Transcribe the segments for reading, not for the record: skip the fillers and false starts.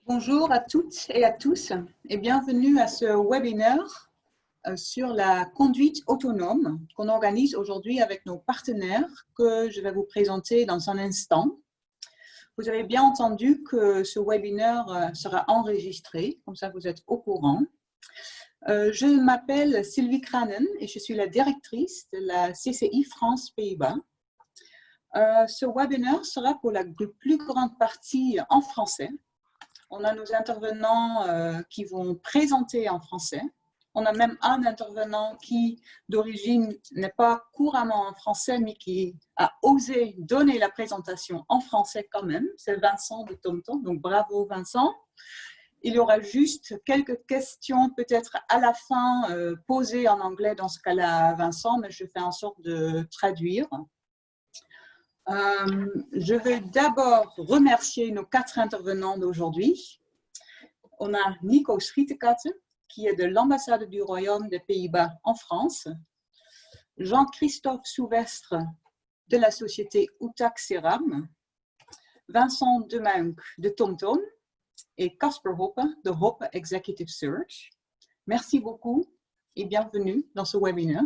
Bonjour à toutes et à tous et bienvenue à ce webinaire sur la conduite autonome qu'on organise aujourd'hui avec nos partenaires que je vais vous présenter dans un instant. Vous avez bien entendu que ce webinaire sera enregistré, comme ça vous êtes au courant. Je m'appelle Sylvie Kranen et je suis la directrice de la CCI France-Pays-Bas. Ce webinaire sera pour la plus grande partie en français. On a nos intervenants qui vont présenter en français. On a même un intervenant qui, d'origine, n'est pas couramment en français, mais qui a osé donner la présentation en français quand même. C'est Vincent de TomTom, donc bravo Vincent. Il y aura juste quelques questions peut-être à la fin posées en anglais dans ce cas-là Vincent, mais je fais en sorte de traduire. Je veux d'abord remercier nos 4 intervenants d'aujourd'hui. On a Nico Schrietekatte, qui est de l'ambassade du Royaume des Pays-Bas en France. Jean-Christophe Souvestre, de la société Outac Ceram. Vincent Demunck, de TomTom. Et Casper Hoppe, de Hoppe Executive Search. Merci beaucoup et bienvenue dans ce webinaire.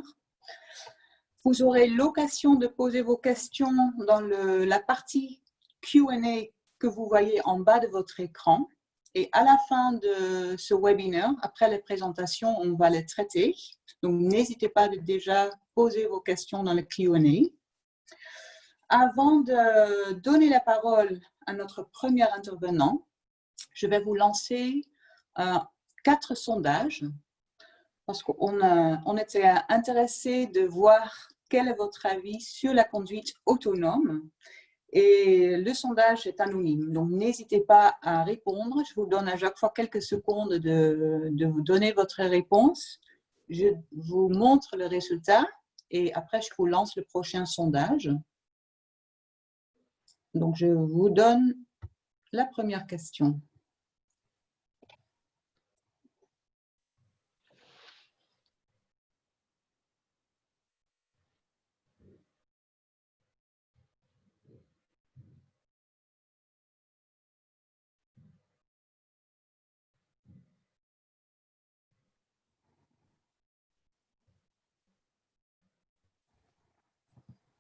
Vous aurez l'occasion de poser vos questions dans la partie Q&A que vous voyez en bas de votre écran. Et à la fin de ce webinaire, après les présentations, on va les traiter. Donc, n'hésitez pas de déjà poser vos questions dans le Q&A. Avant de donner la parole à notre premier intervenant, je vais vous lancer 4 sondages parce qu'on était intéressé de voir quel est votre avis sur la conduite autonome. Et le sondage est anonyme, donc n'hésitez pas à répondre. Je vous donne à chaque fois quelques secondes de vous donner votre réponse. Je vous montre le résultat et après je vous lance le prochain sondage. Donc je vous donne la première question.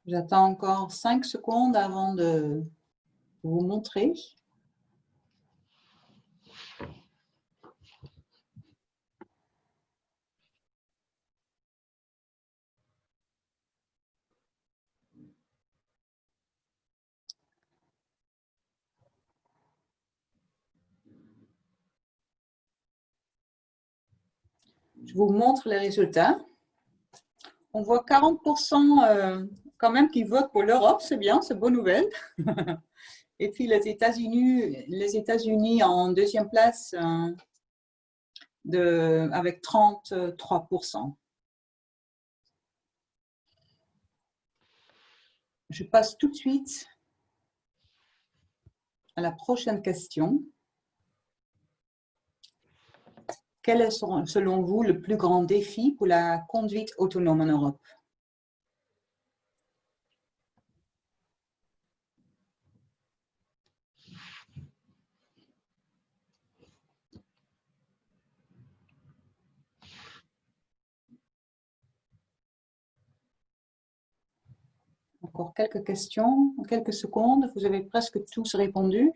J'attends encore 5 secondes avant de vous montrer. Je vous montre les résultats. On voit 40% quand même qui votent pour l'Europe, c'est bien, c'est bonne nouvelle. Et puis les États-Unis en deuxième place avec 33%. Je passe tout de suite à la prochaine question. Quel est selon vous le plus grand défi pour la conduite autonome en Europe? Encore quelques questions, en quelques secondes. Vous avez presque tous répondu.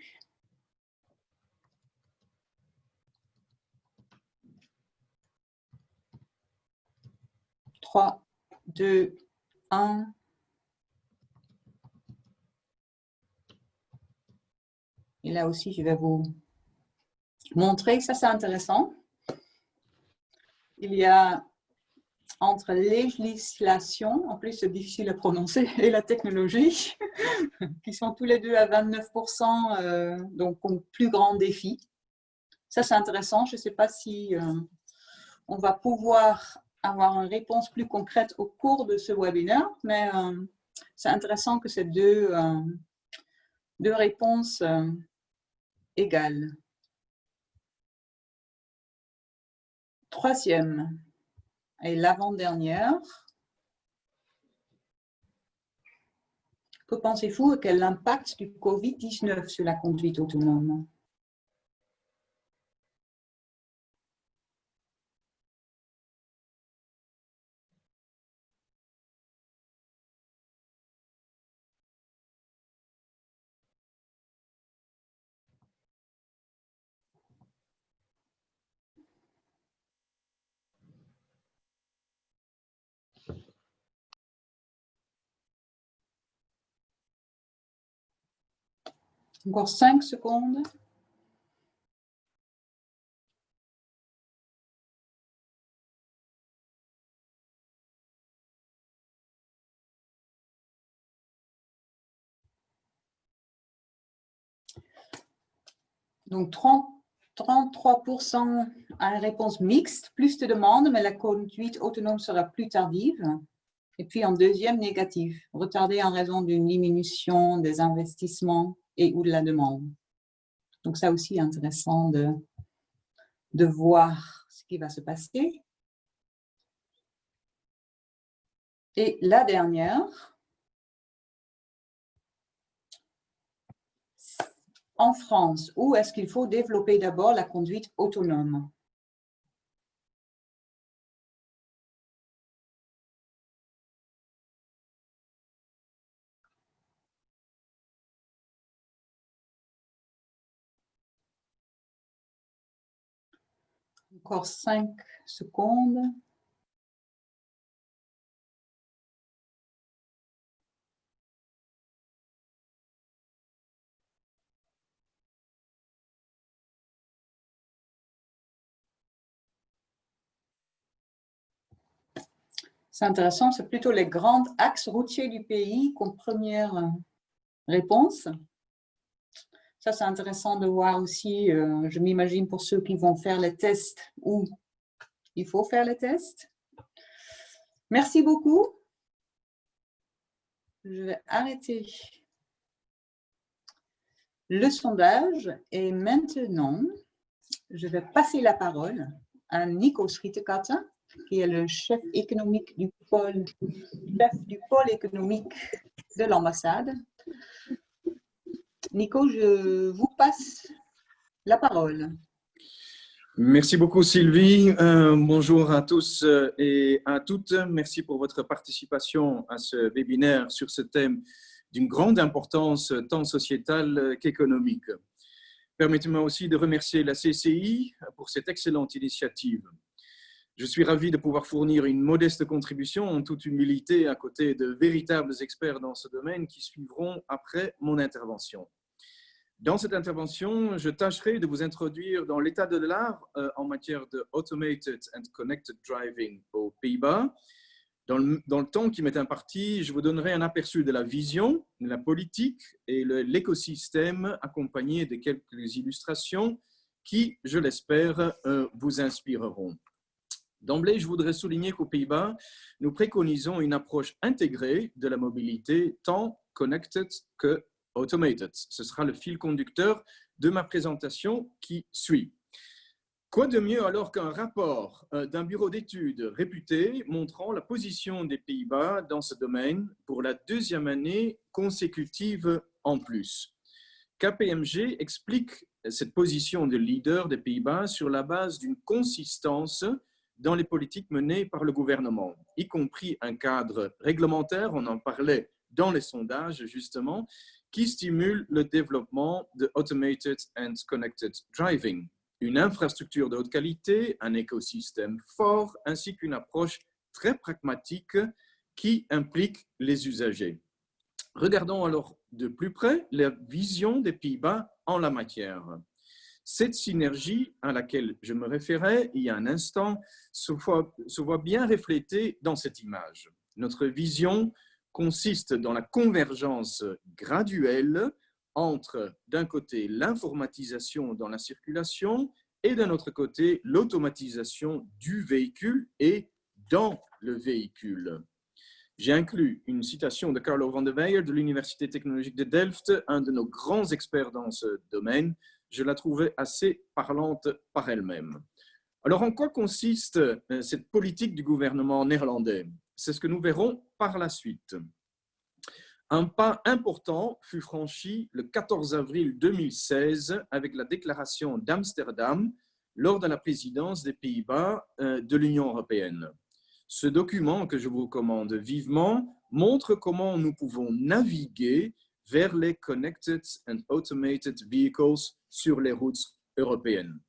3, 2, 1. Et là aussi, je vais vous montrer. Ça, c'est intéressant. Il y a entre législation, en plus c'est difficile à prononcer, et la technologie, qui sont tous les deux à 29%, donc comme plus grand défi. Ça, c'est intéressant. Je ne sais pas si on va pouvoir avoir une réponse plus concrète au cours de ce webinaire, mais c'est intéressant que ces deux réponses égales. Troisième et l'avant-dernière. Que pensez-vous? Quel est l'impact du Covid-19 sur la conduite autonome? Encore 5 secondes. Donc 33% à une réponse mixte, plus de demandes, mais la conduite autonome sera plus tardive. Et puis en deuxième, négatif, retardé en raison d'une diminution des investissements et ou de la demande. Donc ça aussi intéressant de voir ce qui va se passer. Et la dernière, en France, où est-ce qu'il faut développer d'abord la conduite autonome? Encore 5 secondes. C'est intéressant, c'est plutôt les grands axes routiers du pays comme première réponse. Ça, c'est intéressant de voir aussi, je m'imagine pour ceux qui vont faire les tests, où il faut faire les tests. Merci beaucoup. Je vais arrêter le sondage et maintenant, je vais passer la parole à Nico Schritekatse, qui est le chef économique du pôle économique de l'ambassade. Nico, je vous passe la parole. Merci beaucoup Sylvie. Bonjour à tous et à toutes. Merci pour votre participation à ce webinaire sur ce thème d'une grande importance tant sociétale qu'économique. Permettez-moi aussi de remercier la CCI pour cette excellente initiative. Je suis ravi de pouvoir fournir une modeste contribution en toute humilité à côté de véritables experts dans ce domaine qui suivront après mon intervention. Dans cette intervention, je tâcherai de vous introduire dans l'état de l'art en matière de Automated and Connected Driving aux Pays-Bas. Dans le temps qui m'est imparti, je vous donnerai un aperçu de la vision, la politique et l'écosystème accompagné de quelques illustrations qui, je l'espère, vous inspireront. D'emblée, je voudrais souligner qu'aux Pays-Bas, nous préconisons une approche intégrée de la mobilité tant connected que automated. Ce sera le fil conducteur de ma présentation qui suit. Quoi de mieux alors qu'un rapport d'un bureau d'études réputé montrant la position des Pays-Bas dans ce domaine pour la deuxième année consécutive en plus. KPMG explique cette position de leader des Pays-Bas sur la base d'une consistance dans les politiques menées par le gouvernement, y compris un cadre réglementaire, on en parlait dans les sondages justement, qui stimule le développement de Automated and Connected Driving, une infrastructure de haute qualité, un écosystème fort, ainsi qu'une approche très pragmatique qui implique les usagers. Regardons alors de plus près la vision des Pays-Bas en la matière. Cette synergie à laquelle je me référais il y a un instant se voit bien reflétée dans cette image. Notre vision consiste dans la convergence graduelle entre, d'un côté, l'informatisation dans la circulation et d'un autre côté, l'automatisation du véhicule et dans le véhicule. J'ai inclus une citation de Carlo van der Weyer de l'Université technologique de Delft, un de nos grands experts dans ce domaine. Je la trouvais assez parlante par elle-même. Alors, en quoi consiste cette politique du gouvernement néerlandais? C'est ce que nous verrons par la suite. Un pas important fut franchi le 14 avril 2016 avec la déclaration d'Amsterdam lors de la présidence des Pays-Bas de l'Union européenne. Ce document, que je vous recommande vivement, montre comment nous pouvons naviguer vers les Connected and Automated Vehicles sur les routes européennes.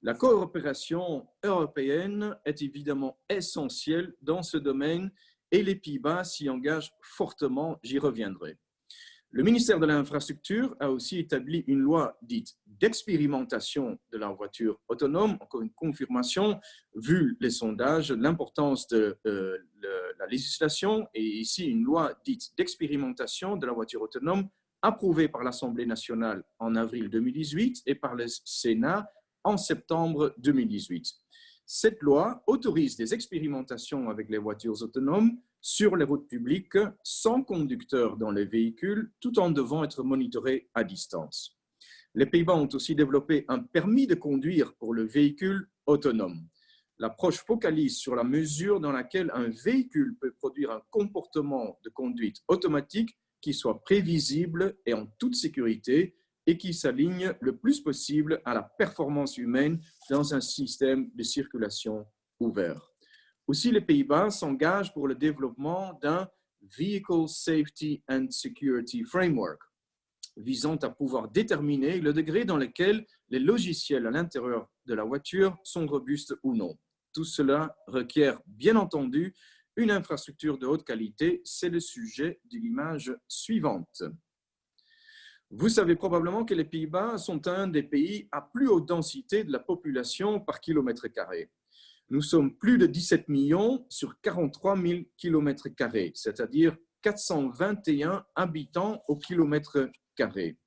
La coopération européenne est évidemment essentielle dans ce domaine et les Pays-Bas s'y engagent fortement, j'y reviendrai. Le ministère de l'Infrastructure a aussi établi une loi dite d'expérimentation de la voiture autonome, encore une confirmation, vu les sondages, l'importance de la législation, et ici une loi dite d'expérimentation de la voiture autonome approuvée par l'Assemblée nationale en avril 2018 et par le Sénat en septembre 2018. Cette loi autorise des expérimentations avec les voitures autonomes sur les routes publiques sans conducteur dans les véhicules, tout en devant être monitorés à distance. Les Pays-Bas ont aussi développé un permis de conduire pour le véhicule autonome. L'approche focalise sur la mesure dans laquelle un véhicule peut produire un comportement de conduite automatique qui soit prévisible et en toute sécurité et qui s'aligne le plus possible à la performance humaine dans un système de circulation ouvert. Aussi, les Pays-Bas s'engagent pour le développement d'un Vehicle Safety and Security Framework, visant à pouvoir déterminer le degré dans lequel les logiciels à l'intérieur de la voiture sont robustes ou non. Tout cela requiert, bien entendu, une infrastructure de haute qualité. C'est le sujet de l'image suivante. Vous savez probablement que les Pays-Bas sont un des pays à plus haute densité de la population par kilomètre carré. Nous sommes plus de 17 millions sur 43 000 km², c'est-à-dire 421 habitants au kilomètre carré.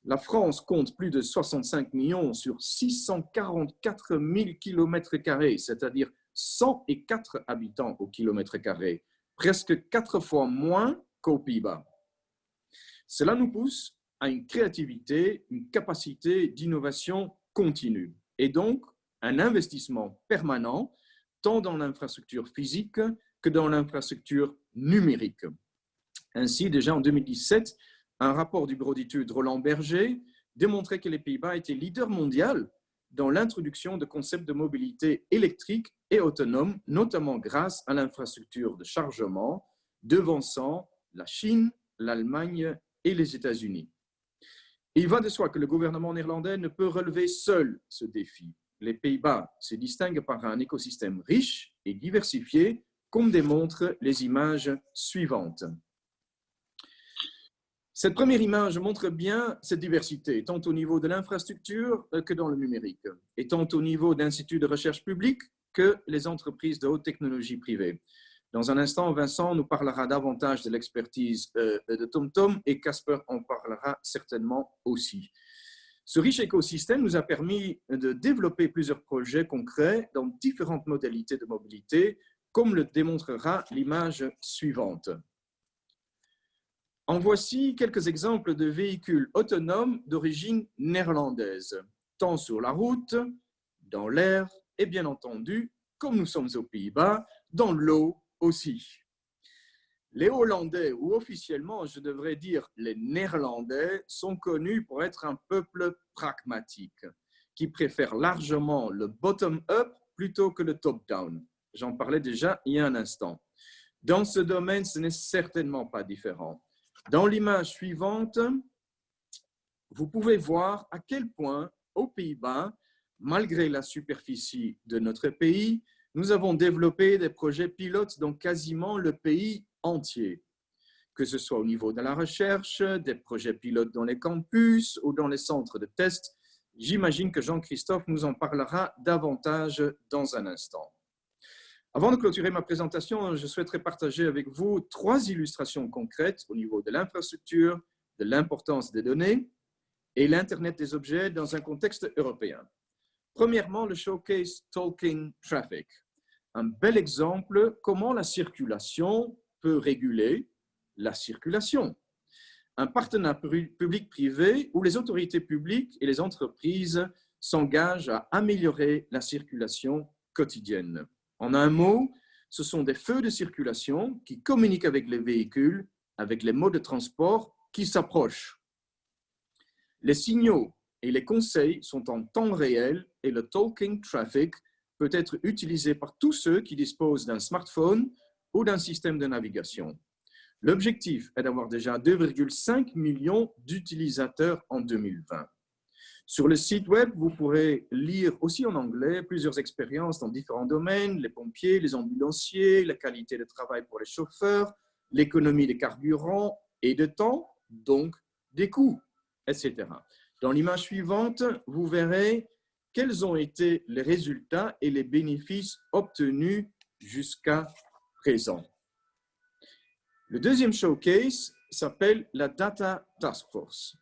La France compte plus de 65 millions sur 644 000 km², c'est-à-dire 104 habitants au kilomètre carré, presque 4 fois moins qu'aux Pays-Bas. Cela nous pousse à une créativité, une capacité d'innovation continue et donc un investissement permanent tant dans l'infrastructure physique que dans l'infrastructure numérique. Ainsi, déjà en 2017, un rapport du bureau d'études Roland Berger démontrait que les Pays-Bas étaient leaders mondiaux dans l'introduction de concepts de mobilité électrique et autonome, notamment grâce à l'infrastructure de chargement, devançant la Chine, l'Allemagne et les États-Unis. Il va de soi que le gouvernement néerlandais ne peut relever seul ce défi. Les Pays-Bas se distinguent par un écosystème riche et diversifié, comme démontrent les images suivantes. Cette première image montre bien cette diversité, tant au niveau de l'infrastructure que dans le numérique, et tant au niveau d'instituts de recherche publics que les entreprises de haute technologie privées. Dans un instant, Vincent nous parlera davantage de l'expertise de TomTom et Casper en parlera certainement aussi. Ce riche écosystème nous a permis de développer plusieurs projets concrets dans différentes modalités de mobilité, comme le démontrera l'image suivante. En voici quelques exemples de véhicules autonomes d'origine néerlandaise, tant sur la route, dans l'air et bien entendu, comme nous sommes aux Pays-Bas, dans l'eau aussi. Les Hollandais, ou officiellement je devrais dire les Néerlandais, sont connus pour être un peuple pragmatique, qui préfère largement le bottom-up plutôt que le top-down. J'en parlais déjà il y a un instant. Dans ce domaine, ce n'est certainement pas différent. Dans l'image suivante, vous pouvez voir à quel point, aux Pays-Bas, malgré la superficie de notre pays, nous avons développé des projets pilotes dans quasiment le pays entier, que ce soit au niveau de la recherche, des projets pilotes dans les campus ou dans les centres de tests. J'imagine que Jean-Christophe nous en parlera davantage dans un instant. Avant de clôturer ma présentation, je souhaiterais partager avec vous 3 illustrations concrètes au niveau de l'infrastructure, de l'importance des données et l'Internet des objets dans un contexte européen. Premièrement, le showcase Talking Traffic. Un bel exemple comment la circulation peut réguler la circulation. Un partenariat public-privé où les autorités publiques et les entreprises s'engagent à améliorer la circulation quotidienne. En un mot, ce sont des feux de circulation qui communiquent avec les véhicules, avec les modes de transport qui s'approchent. Les signaux et les conseils sont en temps réel et le Talking Traffic peut être utilisé par tous ceux qui disposent d'un smartphone ou d'un système de navigation. L'objectif est d'avoir déjà 2,5 millions d'utilisateurs en 2020. Sur le site web, vous pourrez lire aussi en anglais plusieurs expériences dans différents domaines, les pompiers, les ambulanciers, la qualité de travail pour les chauffeurs, l'économie de carburant et de temps, donc des coûts, etc. Dans l'image suivante, vous verrez quels ont été les résultats et les bénéfices obtenus jusqu'à présent. Le deuxième showcase s'appelle la Data Task Force.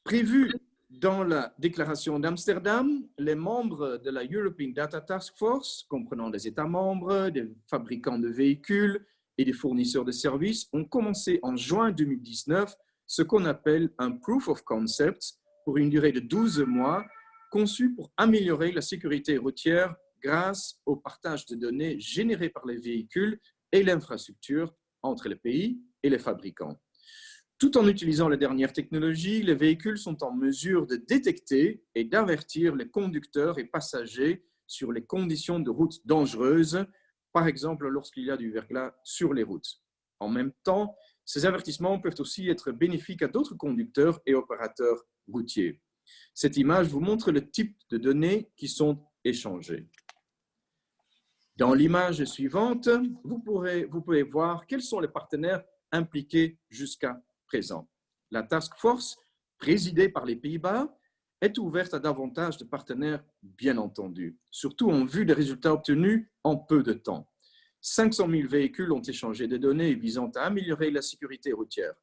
Prévu dans la déclaration d'Amsterdam, les membres de la European Data Task Force, comprenant des États membres, des fabricants de véhicules et des fournisseurs de services, ont commencé en juin 2019 ce qu'on appelle un Proof of Concept pour une durée de 12 mois, conçu pour améliorer la sécurité routière grâce au partage de données générées par les véhicules et l'infrastructure entre les pays et les fabricants. Tout en utilisant les dernières technologies, les véhicules sont en mesure de détecter et d'avertir les conducteurs et passagers sur les conditions de route dangereuses, par exemple lorsqu'il y a du verglas sur les routes. En même temps, ces avertissements peuvent aussi être bénéfiques à d'autres conducteurs et opérateurs routiers. Cette image vous montre le type de données qui sont échangées. Dans l'image suivante, vous pouvez voir quels sont les partenaires impliqués jusqu'à présent. La Task Force, présidée par les Pays-Bas, est ouverte à davantage de partenaires, bien entendu, surtout en vue des résultats obtenus en peu de temps. 500 000 véhicules ont échangé des données visant à améliorer la sécurité routière.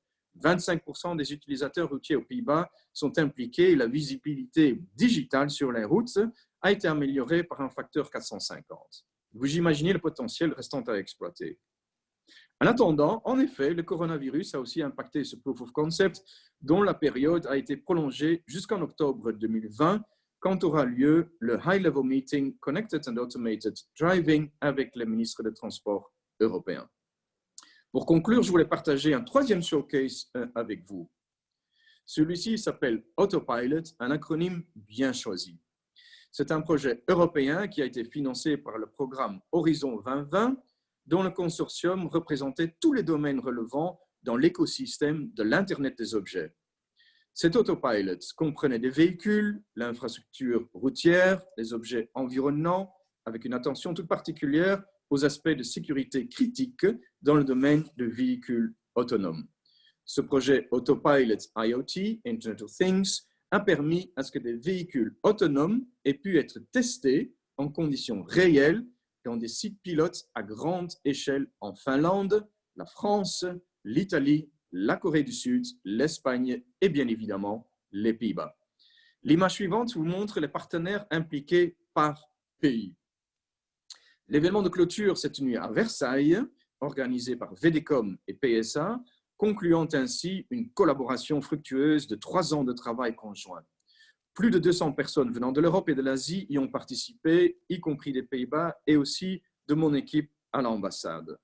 25% des utilisateurs routiers aux Pays-Bas sont impliqués et la visibilité digitale sur les routes a été améliorée par un facteur 450. Vous imaginez le potentiel restant à exploiter. En attendant, en effet, le coronavirus a aussi impacté ce Proof of Concept, dont la période a été prolongée jusqu'en octobre 2020, quand aura lieu le High-Level Meeting Connected and Automated Driving avec les ministres des Transports européens. Pour conclure, je voulais partager un troisième showcase avec vous. Celui-ci s'appelle Autopilot, un acronyme bien choisi. C'est un projet européen qui a été financé par le programme Horizon 2020, dont le consortium représentait tous les domaines relevant dans l'écosystème de l'Internet des objets. Cet autopilot comprenait des véhicules, l'infrastructure routière, les objets environnants, avec une attention toute particulière aux aspects de sécurité critiques dans le domaine de véhicules autonomes. Ce projet Autopilot IoT, Internet of Things, a permis à ce que des véhicules autonomes aient pu être testés en conditions réelles dans des sites pilotes à grande échelle en Finlande, la France, l'Italie, la Corée du Sud, l'Espagne et bien évidemment les Pays-Bas. L'image suivante vous montre les partenaires impliqués par pays. L'événement de clôture s'est tenu à Versailles, organisé par VDCOM et PSA, concluant ainsi une collaboration fructueuse de 3 ans de travail conjoint. Plus de 200 personnes venant de l'Europe et de l'Asie y ont participé, y compris des Pays-Bas et aussi de mon équipe à l'ambassade.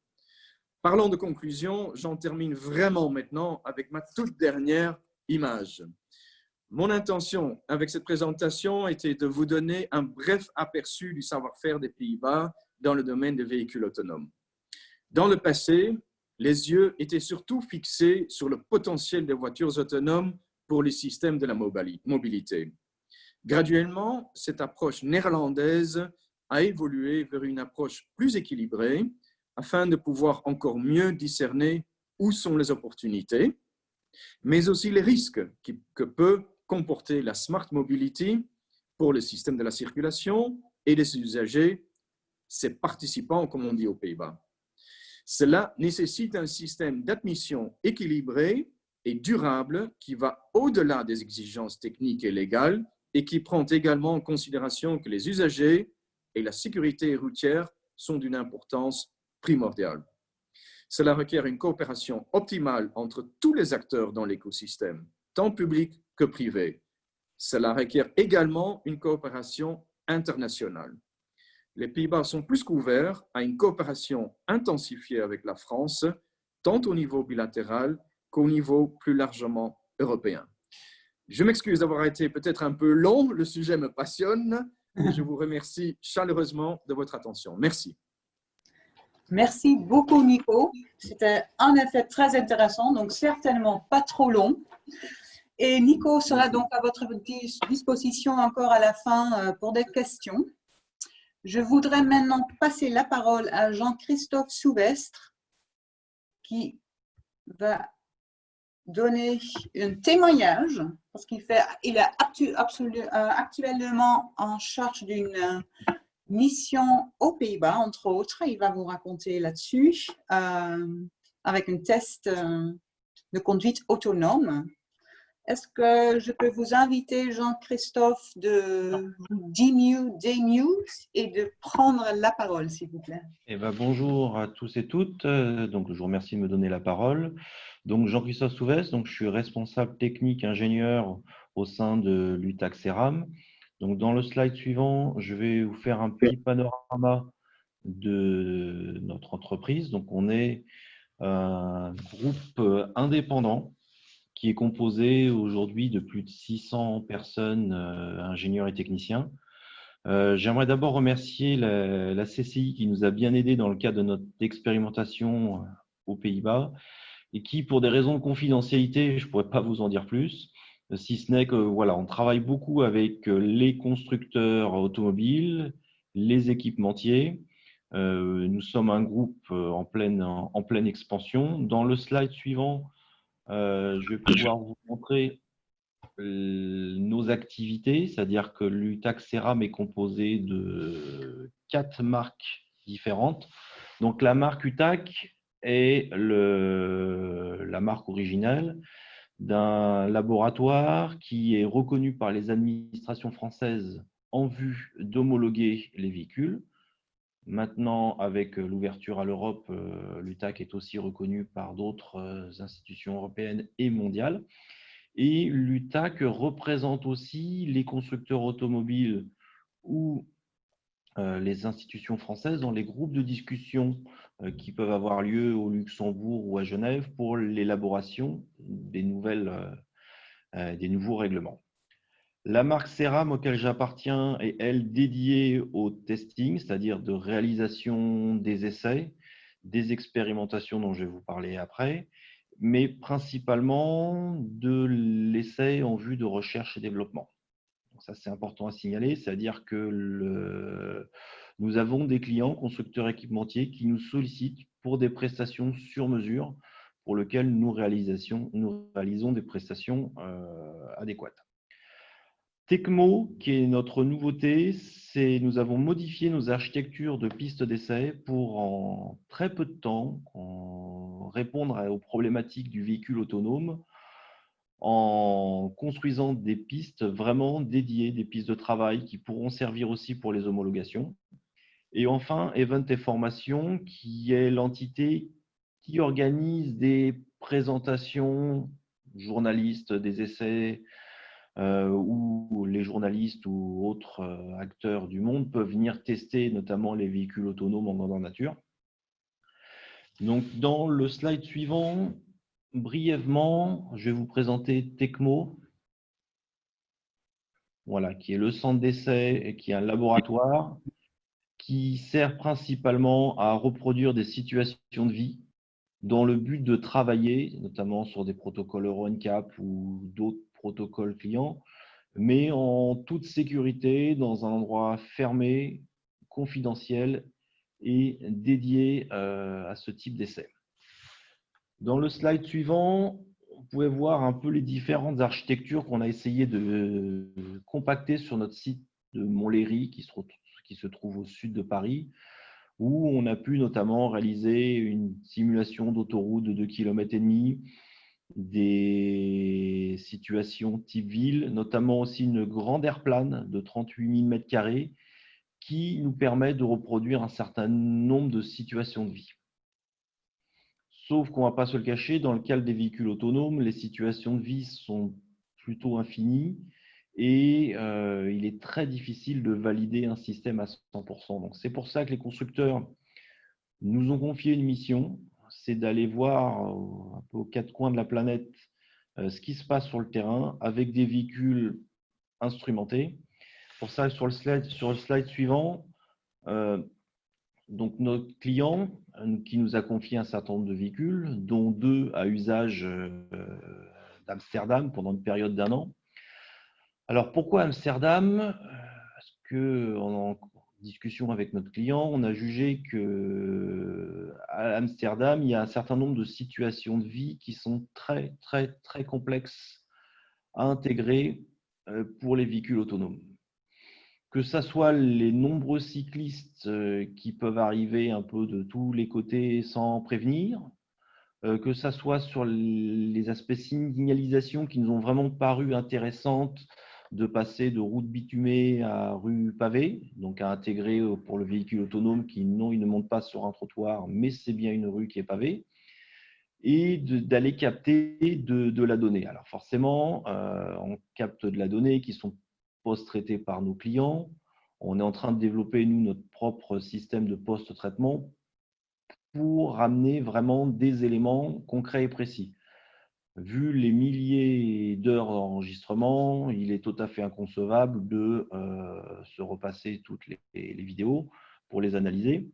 Parlant de conclusion, j'en termine vraiment maintenant avec ma toute dernière image. Mon intention avec cette présentation était de vous donner un bref aperçu du savoir-faire des Pays-Bas dans le domaine des véhicules autonomes. Dans le passé, les yeux étaient surtout fixés sur le potentiel des voitures autonomes pour les systèmes de la mobilité. Graduellement, cette approche néerlandaise a évolué vers une approche plus équilibrée afin de pouvoir encore mieux discerner où sont les opportunités, mais aussi les risques que peut comporter la Smart Mobility pour le système de la circulation et les usagers, ses participants, comme on dit aux Pays-Bas. Cela nécessite un système d'admission équilibré et durable qui va au-delà des exigences techniques et légales et qui prend également en considération que les usagers et la sécurité routière sont d'une importance primordiale. Cela requiert une coopération optimale entre tous les acteurs dans l'écosystème, tant public que privé. Cela requiert également une coopération internationale. Les Pays-Bas sont plus qu'ouverts à une coopération intensifiée avec la France, tant au niveau bilatéral qu'au niveau plus largement européen. Je m'excuse d'avoir été peut-être un peu long, le sujet me passionne et je vous remercie chaleureusement de votre attention. Merci. Merci beaucoup, Nico. C'était en effet très intéressant, donc certainement pas trop long. Et Nico sera donc à votre disposition encore à la fin pour des questions. Je voudrais maintenant passer la parole à Jean-Christophe Souvestre qui va donner un témoignage parce il est actuellement en charge d'une mission aux Pays-Bas, entre autres. Il va vous raconter là-dessus avec un test de conduite autonome. Est-ce que je peux vous inviter, Jean-Christophe, de vous démute et de prendre la parole, s'il vous plaît? Eh ben, bonjour à tous et toutes. Donc, je vous remercie de me donner la parole. Donc, Jean-Christophe Souvestre, donc je suis responsable technique ingénieur au sein de l'UTAC CERAM. Donc, dans le slide suivant, je vais vous faire un petit panorama de notre entreprise. Donc, on est un groupe indépendant qui est composé aujourd'hui de plus de 600 personnes, ingénieurs et techniciens. J'aimerais d'abord remercier la CCI qui nous a bien aidés dans le cadre de notre expérimentation aux Pays-Bas et qui, pour des raisons de confidentialité, je ne pourrais pas vous en dire plus, si ce n'est que voilà, on travaille beaucoup avec les constructeurs automobiles, les équipementiers. Nous sommes un groupe en pleine expansion. Dans le slide suivant, je vais pouvoir vous montrer nos activités, c'est-à-dire que l'UTAC CERAM est composé de 4 marques différentes. Donc, la marque UTAC est la marque originale d'un laboratoire qui est reconnu par les administrations françaises en vue d'homologuer les véhicules. Maintenant, avec l'ouverture à l'Europe, l'UTAC est aussi reconnu par d'autres institutions européennes et mondiales. Et l'UTAC représente aussi les constructeurs automobiles ou les institutions françaises dans les groupes de discussion qui peuvent avoir lieu au Luxembourg ou à Genève pour l'élaboration des nouveaux règlements. La marque CERAM auquel j'appartiens est, elle, dédiée au testing, c'est-à-dire de réalisation des essais, des expérimentations dont je vais vous parler après, mais principalement de l'essai en vue de recherche et développement. Donc ça, c'est important à signaler, c'est-à-dire que nous avons des clients, constructeurs équipementiers, qui nous sollicitent pour des prestations sur mesure pour lesquelles nous réalisons des prestations adéquates. Tecmo, qui est notre nouveauté, c'est nous avons modifié nos architectures de pistes d'essai pour en très peu de temps répondre aux problématiques du véhicule autonome en construisant des pistes vraiment dédiées, des pistes de travail qui pourront servir aussi pour les homologations. Et enfin, Event et Formation, qui est l'entité qui organise des présentations journalistes, des essais, où les journalistes ou autres acteurs du monde peuvent venir tester notamment les véhicules autonomes en grandeur nature. Donc, dans le slide suivant, brièvement, je vais vous présenter Tecmo, voilà, qui est le centre d'essai et qui est un laboratoire qui sert principalement à reproduire des situations de vie dans le but de travailler, notamment sur des protocoles Euro NCAP ou d'autres protocoles clients, mais en toute sécurité, dans un endroit fermé, confidentiel et dédié à ce type d'essai. Dans le slide suivant, vous pouvez voir un peu les différentes architectures qu'on a essayé de compacter sur notre site de Montlhéry, qui se trouve au sud de Paris, où on a pu notamment réaliser une simulation d'autoroute de 2,5 km, des situations type ville, notamment aussi une grande airplane de 38 000 m² qui nous permet de reproduire un certain nombre de situations de vie. Sauf qu'on ne va pas se le cacher, dans le cas des véhicules autonomes, les situations de vie sont plutôt infinies et il est très difficile de valider un système à 100%. Donc, c'est pour ça que les constructeurs nous ont confié une mission, c'est d'aller voir un peu aux quatre coins de la planète ce qui se passe sur le terrain avec des véhicules instrumentés. Pour ça, sur le slide suivant, donc notre client qui nous a confié un certain nombre de véhicules, dont 2 à usage d'Amsterdam pendant une période d'1 an. Alors pourquoi Amsterdam? Parce que discussion avec notre client, on a jugé qu'à Amsterdam, il y a un certain nombre de situations de vie qui sont très, très, très complexes à intégrer pour les véhicules autonomes. Que ce soit les nombreux cyclistes qui peuvent arriver un peu de tous les côtés sans prévenir, que ce soit sur les aspects signalisation qui nous ont vraiment paru intéressantes, de passer de route bitumée à rue pavée, donc à intégrer pour le véhicule autonome qui, non, il ne monte pas sur un trottoir, mais c'est bien une rue qui est pavée, et d'aller capter de la donnée. Alors forcément, on capte de la donnée qui sont post-traitées par nos clients. On est en train de développer, nous, notre propre système de post-traitement pour ramener vraiment des éléments concrets et précis. Vu les milliers d'heures d'enregistrement, il est tout à fait inconcevable de se repasser toutes les vidéos pour les analyser.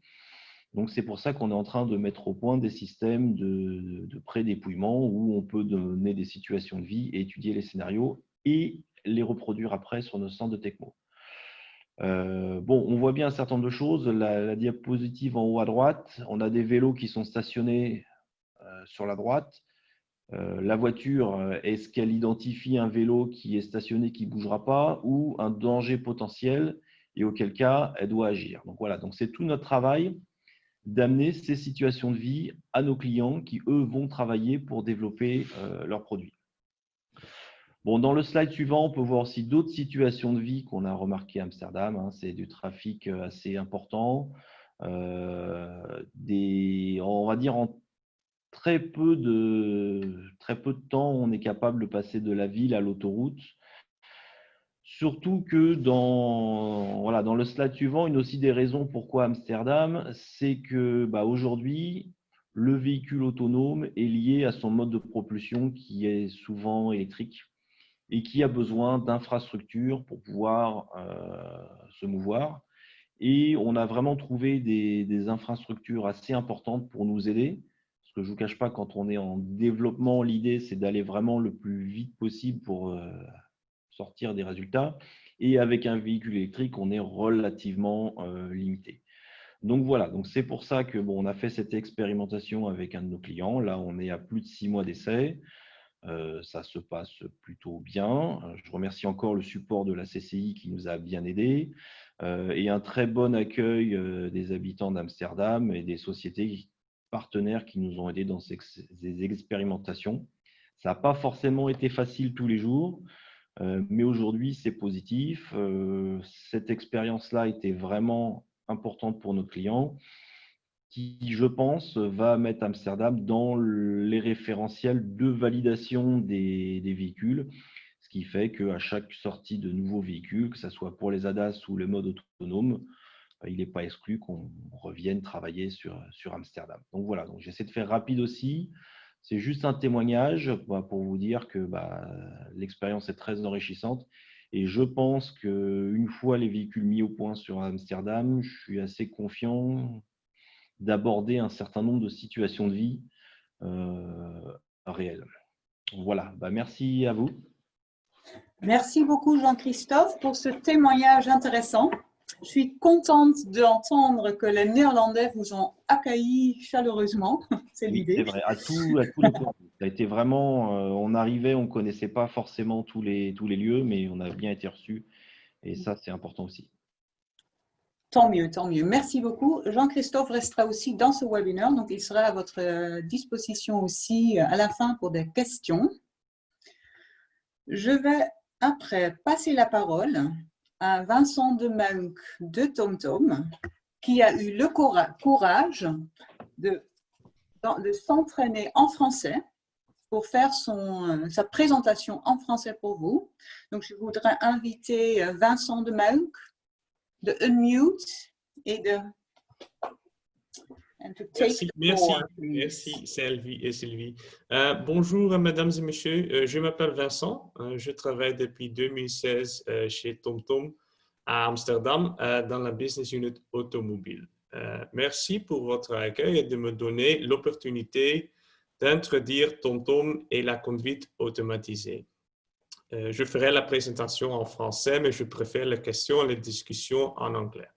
Donc, c'est pour ça qu'on est en train de mettre au point des systèmes de pré-dépouillement où on peut donner des situations de vie et étudier les scénarios et les reproduire après sur nos centres de Tecmo. Bon, on voit bien un certain nombre de choses. La diapositive en haut à droite, on a des vélos qui sont stationnés sur la droite. La voiture, est-ce qu'elle identifie un vélo qui est stationné, qui ne bougera pas, ou un danger potentiel, et auquel cas, elle doit agir. Donc voilà, donc c'est tout notre travail d'amener ces situations de vie à nos clients qui, eux, vont travailler pour développer leurs produits. Bon, dans le slide suivant, on peut voir aussi d'autres situations de vie qu'on a remarquées à Amsterdam. Hein. C'est du trafic assez important. On va dire en très peu de temps, on est capable de passer de la ville à l'autoroute. Surtout que dans le slide suivant, une aussi des raisons pourquoi Amsterdam, c'est que aujourd'hui, le véhicule autonome est lié à son mode de propulsion qui est souvent électrique et qui a besoin d'infrastructures pour pouvoir se mouvoir. Et on a vraiment trouvé des infrastructures assez importantes pour nous aider. Parce que je ne vous cache pas, quand on est en développement, l'idée, c'est d'aller vraiment le plus vite possible pour sortir des résultats. Et avec un véhicule électrique, on est relativement limité. Donc voilà, donc c'est pour ça que on a fait cette expérimentation avec un de nos clients. Là, on est à plus de 6 mois d'essai. Ça se passe plutôt bien. Je remercie encore le support de la CCI qui nous a bien aidés et un très bon accueil des habitants d'Amsterdam et des sociétés partenaires qui nous ont aidés dans ces expérimentations. Ça n'a pas forcément été facile tous les jours, mais aujourd'hui, c'est positif. Cette expérience-là était vraiment importante pour nos clients qui, je pense, va mettre Amsterdam dans les référentiels de validation des véhicules, ce qui fait qu'à chaque sortie de nouveaux véhicules, que ce soit pour les ADAS ou le mode autonome, il n'est pas exclu qu'on revienne travailler sur Amsterdam. Donc voilà, donc j'essaie de faire rapide aussi. C'est juste un témoignage pour vous dire que l'expérience est très enrichissante. Et je pense qu'une fois les véhicules mis au point sur Amsterdam, je suis assez confiant d'aborder un certain nombre de situations de vie réelles. Voilà, merci à vous. Merci beaucoup Jean-Christophe pour ce témoignage intéressant. Je suis contente d'entendre que les Néerlandais vous ont accueillis chaleureusement. C'est l'idée. C'est vrai, à tous les points. Ça a été vraiment, on arrivait, on ne connaissait pas forcément tous les lieux, mais on a bien été reçus. Et ça, c'est important aussi. Tant mieux, tant mieux. Merci beaucoup. Jean-Christophe restera aussi dans ce webinaire, donc il sera à votre disposition aussi à la fin pour des questions. Je vais après passer la parole à Vincent de Meunk de TomTom, qui a eu le courage de s'entraîner en français pour faire sa présentation en français pour vous. Donc, je voudrais inviter Vincent de Meunk de unmute et de Merci Sylvie et Sylvie. Bonjour mesdames et messieurs, je m'appelle Vincent, je travaille depuis 2016 chez TomTom à Amsterdam dans la business unit automobile. Merci pour votre accueil et de me donner l'opportunité d'introduire TomTom et la conduite automatisée. Je ferai la présentation en français, mais je préfère les questions et les discussions en anglais.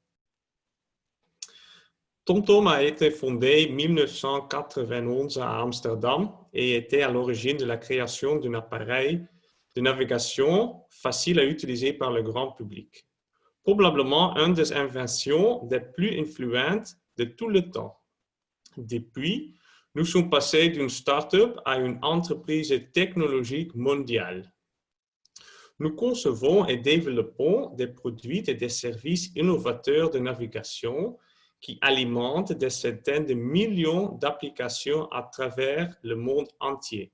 TomTom a été fondé en 1991 à Amsterdam et était à l'origine de la création d'un appareil de navigation facile à utiliser par le grand public. Probablement une des inventions les plus influentes de tout le temps. Depuis, nous sommes passés d'une start-up à une entreprise technologique mondiale. Nous concevons et développons des produits et des services innovateurs de navigation qui alimentent des centaines de millions d'applications à travers le monde entier.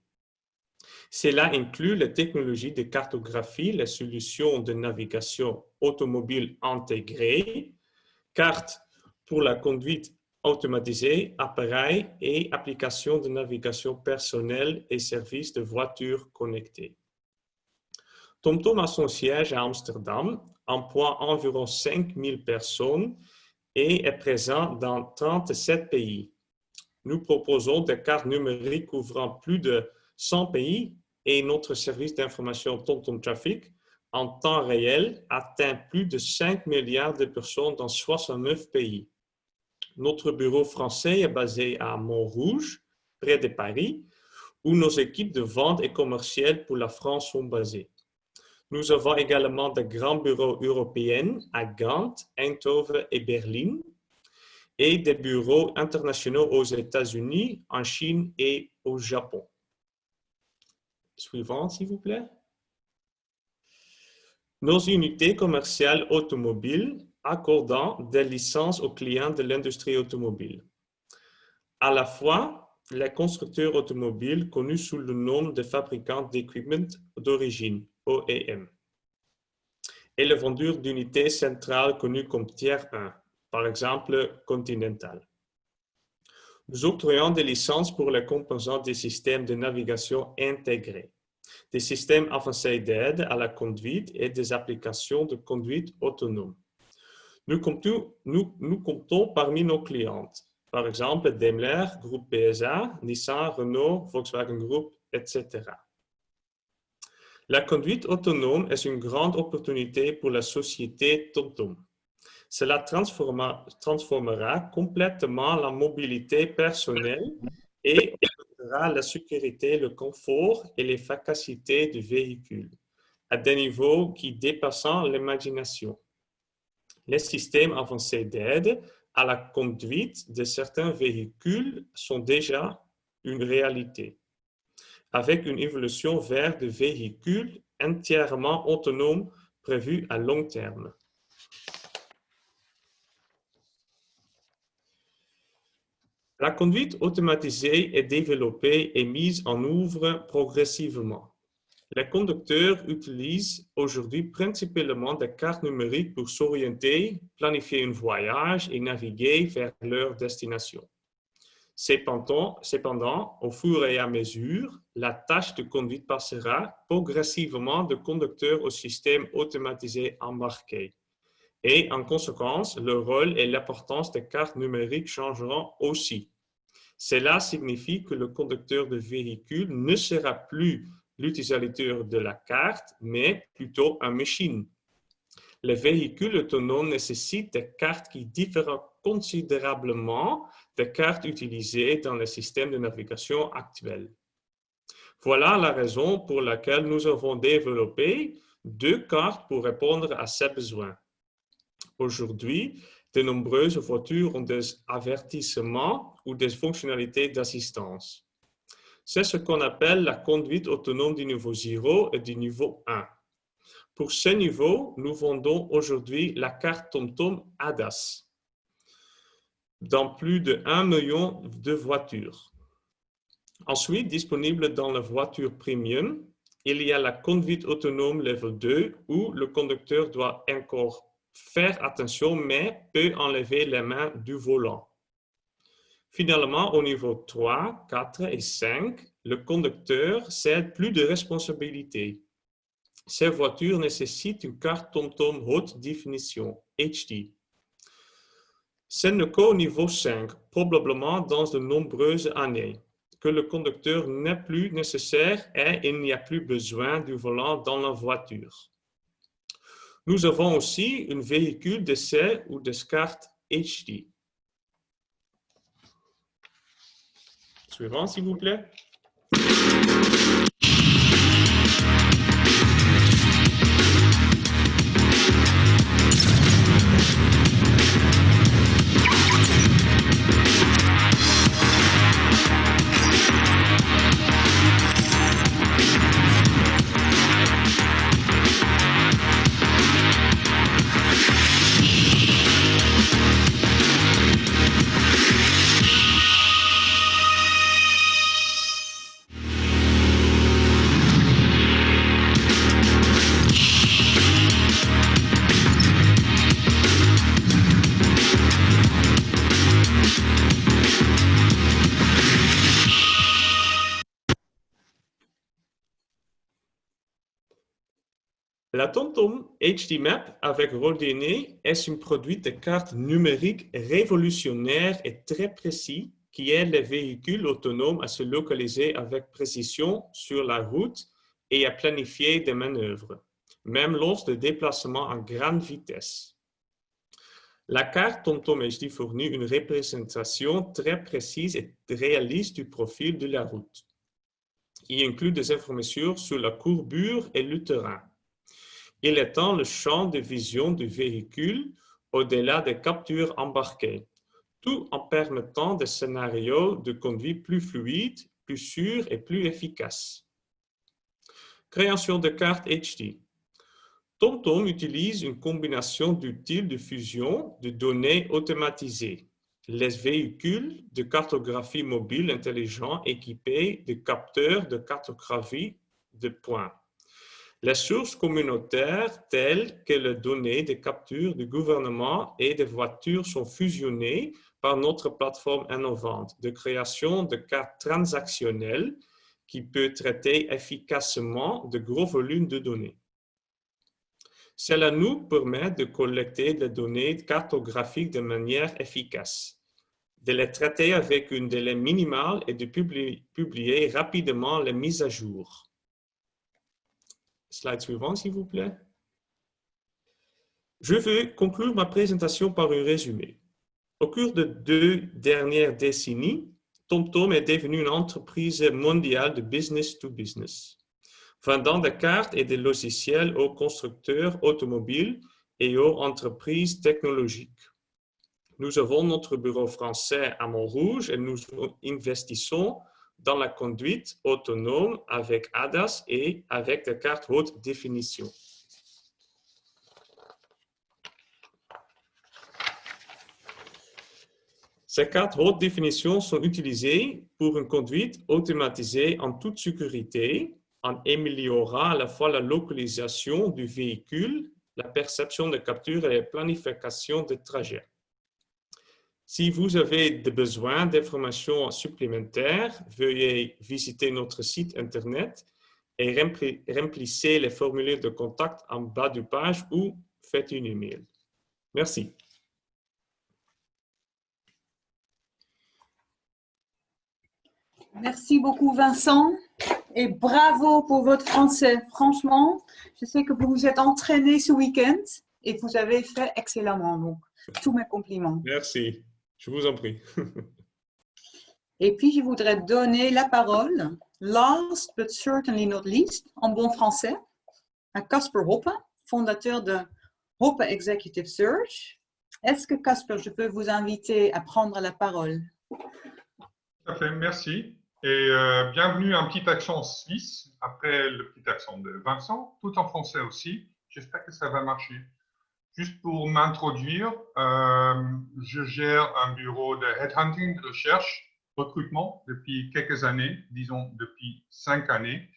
Cela inclut les technologies de cartographie, les solutions de navigation automobile intégrées, cartes pour la conduite automatisée, appareils et applications de navigation personnelle et services de voitures connectées. TomTom a son siège à Amsterdam, emploie environ 5000 personnes et est présent dans 37 pays. Nous proposons des cartes numériques couvrant plus de 100 pays et notre service d'information TomTom Traffic en temps réel atteint plus de 5 milliards de personnes dans 69 pays. Notre bureau français est basé à Montrouge, près de Paris, où nos équipes de vente et commerciales pour la France sont basées. Nous avons également de grands bureaux européens à Gand, Eindhoven et Berlin, et des bureaux internationaux aux États-Unis, en Chine et au Japon. Suivant, s'il vous plaît. Nos unités commerciales automobiles accordant des licences aux clients de l'industrie automobile. À la fois, les constructeurs automobiles connus sous le nom de fabricants d'équipement d'origine, OEM, et le vendeur d'unités centrales connus comme tiers 1, par exemple Continental. Nous octroyons des licences pour les composants des systèmes de navigation intégrés, des systèmes avancés d'aide à la conduite et des applications de conduite autonome. Nous comptons parmi nos clientes, par exemple Daimler, Groupe PSA, Nissan, Renault, Volkswagen Group, etc. La conduite autonome est une grande opportunité pour la société TomTom. Cela transformera complètement la mobilité personnelle et augmentera la sécurité, le confort et l'efficacité du véhicule à des niveaux qui dépassent l'imagination. Les systèmes avancés d'aide à la conduite de certains véhicules sont déjà une réalité, avec une évolution vers des véhicules entièrement autonomes prévue à long terme. La conduite automatisée est développée et mise en œuvre progressivement. Les conducteurs utilisent aujourd'hui principalement des cartes numériques pour s'orienter, planifier un voyage et naviguer vers leur destination. Cependant, au fur et à mesure, la tâche de conduite passera progressivement de conducteur au système automatisé embarqué. Et en conséquence, le rôle et l'importance des cartes numériques changeront aussi. Cela signifie que le conducteur de véhicule ne sera plus l'utilisateur de la carte, mais plutôt une machine. Les véhicules autonomes nécessitent des cartes qui diffèrent considérablement des cartes utilisées dans les systèmes de navigation actuels. Voilà la raison pour laquelle nous avons développé 2 cartes pour répondre à ces besoins. Aujourd'hui, de nombreuses voitures ont des avertissements ou des fonctionnalités d'assistance. C'est ce qu'on appelle la conduite autonome du niveau 0 et du niveau 1. Pour ce niveau, nous vendons aujourd'hui la carte TomTom ADAS dans plus de 1 million de voitures. Ensuite, disponible dans la voiture premium, il y a la conduite autonome level 2 où le conducteur doit encore faire attention mais peut enlever les mains du volant. Finalement, au niveau 3, 4 et 5, le conducteur cède plus de responsabilité. Ces voitures nécessitent une carte TomTom haute définition, HD. Ce n'est qu'au niveau 5, probablement dans de nombreuses années, que le conducteur n'est plus nécessaire et il n'y a plus besoin du volant dans la voiture. Nous avons aussi un véhicule d'essai ou des cartes HD. Suivant, s'il vous plaît. La TomTom HD Map avec rôle d'aîné est un produit de carte numérique révolutionnaire et très précis qui aide les véhicules autonomes à se localiser avec précision sur la route et à planifier des manœuvres, même lors de déplacements en grande vitesse. La carte TomTom HD fournit une représentation très précise et réaliste du profil de la route. Il inclut des informations sur la courbure et le terrain. Il étend le champ de vision du véhicule au-delà des captures embarquées, tout en permettant des scénarios de conduite plus fluides, plus sûrs et plus efficaces. Création de cartes HD. TomTom utilise une combinaison d'outils de fusion de données automatisées. Les véhicules de cartographie mobile intelligents équipés de capteurs de cartographie de points. Les sources communautaires telles que les données de capture du gouvernement et des voitures sont fusionnées par notre plateforme innovante de création de cartes transactionnelles qui peut traiter efficacement de gros volumes de données. Cela nous permet de collecter des données cartographiques de manière efficace, de les traiter avec un délai minimal et de publier rapidement les mises à jour. Slide suivant, s'il vous plaît. Je vais conclure ma présentation par un résumé. Au cours de 2 dernières décennies, TomTom est devenue une entreprise mondiale de business to business, vendant des cartes et des logiciels aux constructeurs automobiles et aux entreprises technologiques. Nous avons notre bureau français à Montrouge et nous investissons dans la conduite autonome avec ADAS et avec des cartes haute définition. Ces cartes haute définition sont utilisées pour une conduite automatisée en toute sécurité, en améliorant à la fois la localisation du véhicule, la perception de capture et la planification de trajet. Si vous avez besoin d'informations supplémentaires, veuillez visiter notre site Internet et remplissez les formulaires de contact en bas de page ou faites un email. Merci. Merci beaucoup Vincent et bravo pour votre français. Franchement, je sais que vous vous êtes entraîné ce week-end et vous avez fait excellemment. Donc, tous mes compliments. Merci. Je vous en prie. Et puis, je voudrais donner la parole, last but certainly not least, en bon français, à Casper Hoppe, fondateur de Hoppe Executive Search. Est-ce que Casper, je peux vous inviter à prendre la parole? Tout à fait, merci. Et bienvenue à un petit accent suisse, après le petit accent de Vincent, tout en français aussi. J'espère que ça va marcher. Juste pour m'introduire, je gère un bureau de headhunting, de recherche, recrutement depuis quelques années, disons depuis 5 années.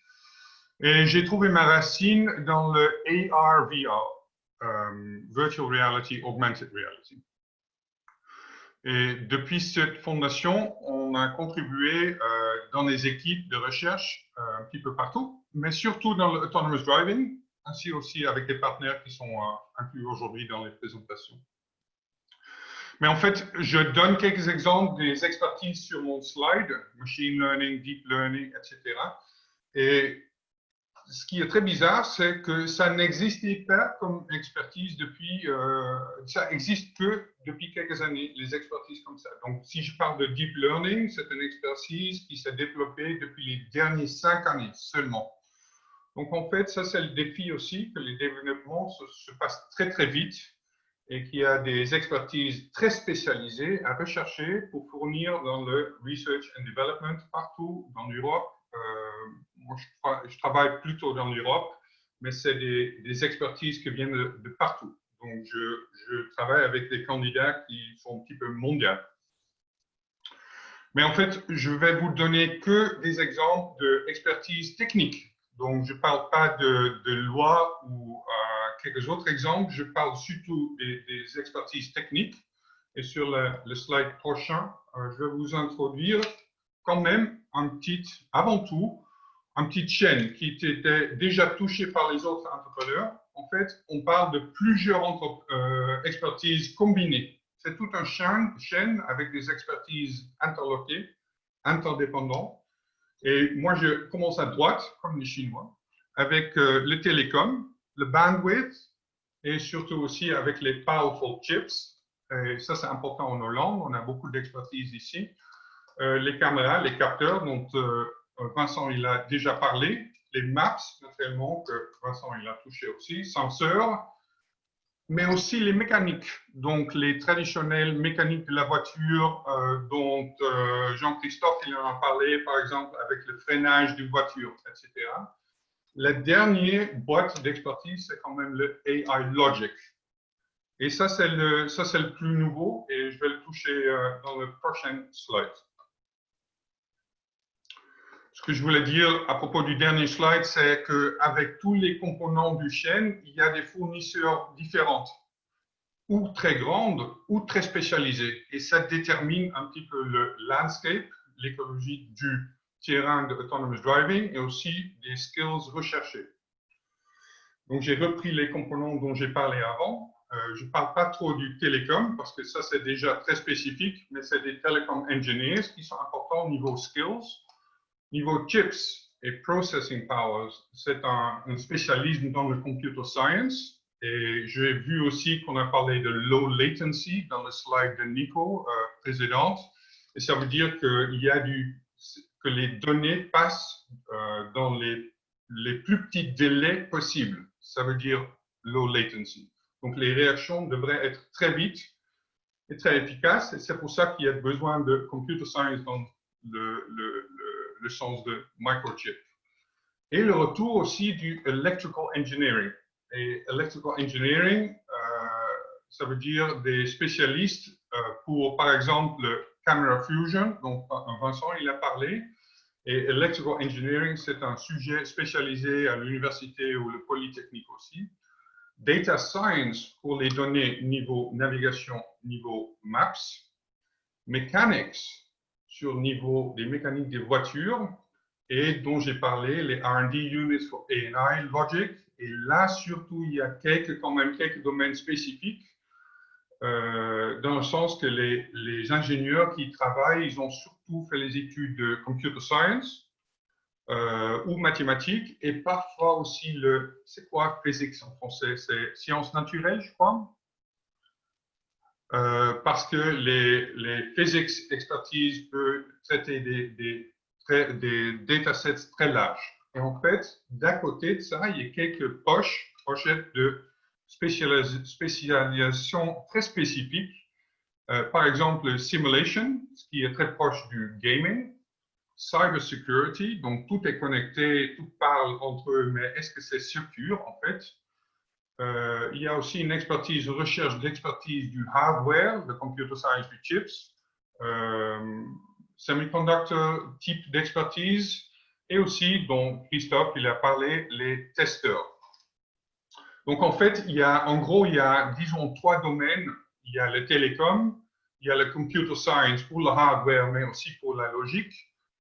Et j'ai trouvé ma racine dans le AR/VR, Virtual Reality, Augmented Reality. Et depuis cette fondation, on a contribué dans les équipes de recherche un petit peu partout, mais surtout dans l'autonomous driving, ainsi aussi avec des partenaires qui sont inclus aujourd'hui dans les présentations. Mais en fait, je donne quelques exemples des expertises sur mon slide, machine learning, deep learning, etc. Et ce qui est très bizarre, c'est que ça n'existait pas comme expertise depuis, ça existe que depuis quelques années, les expertises comme ça. Donc, si je parle de deep learning, c'est une expertise qui s'est développée depuis les dernières 5 années seulement. Donc, en fait, ça, c'est le défi aussi, que les développements se passent très, très vite et qu'il y a des expertises très spécialisées à rechercher pour fournir dans le research and development partout dans l'Europe. Moi, je travaille plutôt dans l'Europe, mais c'est des expertises qui viennent de partout. Donc, je travaille avec des candidats qui sont un petit peu mondiaux. Mais en fait, je vais vous donner que des exemples d'expertise technique. Donc, je ne parle pas de loi ou quelques autres exemples. Je parle surtout des expertises techniques. Et sur le slide prochain, je vais vous introduire quand même avant tout, une petite chaîne qui était déjà touchée par les autres entrepreneurs. En fait, on parle de plusieurs expertises combinées. C'est toute une chaîne avec des expertises interloquées, interdépendantes. Et moi, je commence à droite, comme les Chinois, avec le télécom, le bandwidth, et surtout aussi avec les powerful chips. Et ça, c'est important en Hollande. On a beaucoup d'expertise ici. Les caméras, les capteurs dont Vincent il a déjà parlé, les maps, naturellement, que Vincent il a touché aussi, senseurs, mais aussi les mécaniques, donc les traditionnelles mécaniques de la voiture dont Jean-Christophe il en a parlé, par exemple, avec le freinage d'une voiture, etc. La dernière boîte d'expertise, c'est quand même le AI Logic. Et ça, c'est le plus nouveau, et je vais le toucher dans le prochain slide. Ce que je voulais dire à propos du dernier slide, c'est qu'avec tous les composants du chaîne, il y a des fournisseurs différents, ou très grandes, ou très spécialisées. Et ça détermine un petit peu le landscape, l'écologie du terrain de autonomous driving et aussi des skills recherchés. Donc, j'ai repris les composants dont j'ai parlé avant. Je ne parle pas trop du télécom parce que ça, c'est déjà très spécifique, mais c'est des telecom engineers qui sont importants au niveau skills. Niveau chips et processing powers, c'est un spécialisme dans le computer science. Et j'ai vu aussi qu'on a parlé de low latency dans le slide de Nico, précédente. Et ça veut dire qu'il y a que les données passent dans les plus petits délais possibles. Ça veut dire low latency. Donc, les réactions devraient être très vite et très efficaces. Et c'est pour ça qu'il y a besoin de computer science dans le sens de microchip. Et le retour aussi du electrical engineering. Et electrical engineering, ça veut dire des spécialistes pour, par exemple, le camera fusion, dont Vincent il a parlé. Et electrical engineering, c'est un sujet spécialisé à l'université ou le polytechnique aussi. Data science pour les données niveau navigation, niveau maps. Mechanics sur le niveau des mécaniques des voitures et dont j'ai parlé, les R&D units pour AI Logic. Et là, surtout, il y a quand même quelques domaines spécifiques dans le sens que les ingénieurs qui y travaillent, ils ont surtout fait les études de computer science ou mathématiques et parfois aussi c'est quoi physics en français? C'est sciences naturelles, je crois. Parce que les physics expertise peut traiter des datasets très larges. Et en fait, d'à côté de ça, il y a quelques pochettes de spécialisation très spécifiques. Par exemple, simulation, ce qui est très proche du gaming. Cybersecurity, donc tout est connecté, tout parle entre eux, mais est-ce que c'est sûr en fait? Il y a aussi une recherche d'expertise du hardware, de computer science du chips, semiconductor type d'expertise, et aussi, dont Christophe il a parlé, les testeurs. Donc en fait, il y a, disons, 3 domaines. Il y a le télécom, il y a le computer science pour le hardware, mais aussi pour la logique,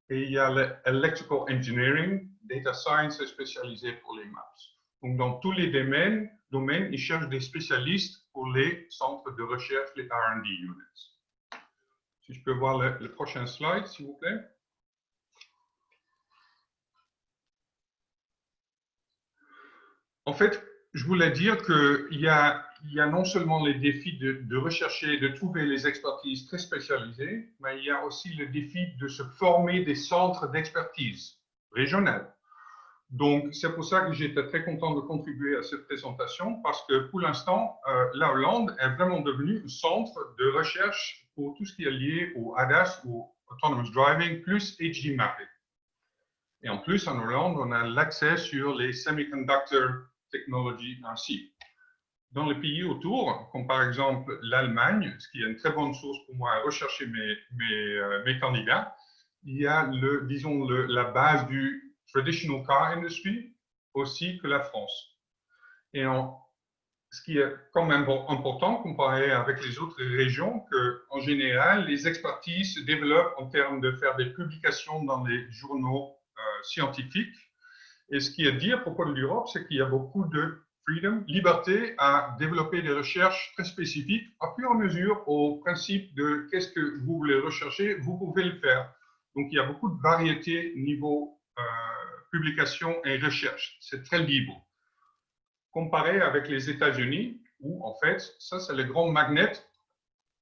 et il y a l'electrical engineering, data science spécialisé pour les maps. Donc dans tous les domaines, ils cherchent des spécialistes pour les centres de recherche, les R&D units. Si je peux voir le prochain slide, s'il vous plaît. En fait, je voulais dire qu'il y a non seulement les défis de rechercher, de trouver les expertises très spécialisées, mais il y a aussi le défi de se former des centres d'expertise régionales. Donc, c'est pour ça que j'étais très content de contribuer à cette présentation, parce que pour l'instant, la Hollande est vraiment devenue un centre de recherche pour tout ce qui est lié au ADAS, ou Autonomous Driving, plus HD Mapping. Et en plus, en Hollande, on a l'accès sur les semiconductor technologies ainsi. Dans les pays autour, comme par exemple l'Allemagne, ce qui est une très bonne source pour moi à rechercher mes candidats, il y a la base du traditional car industry aussi que la France. Et ce qui est quand même important comparé avec les autres régions, qu'en général, les expertises se développent en termes de faire des publications dans les journaux scientifiques. Et ce qui est dit à propos de l'Europe, c'est qu'il y a beaucoup de freedom, liberté à développer des recherches très spécifiques à fur et à mesure au principe de qu'est-ce que vous voulez rechercher, vous pouvez le faire. Donc, il y a beaucoup de variété niveau publication et recherche. C'est très libre. Comparé avec les États-Unis, où en fait, ça c'est le grand magnet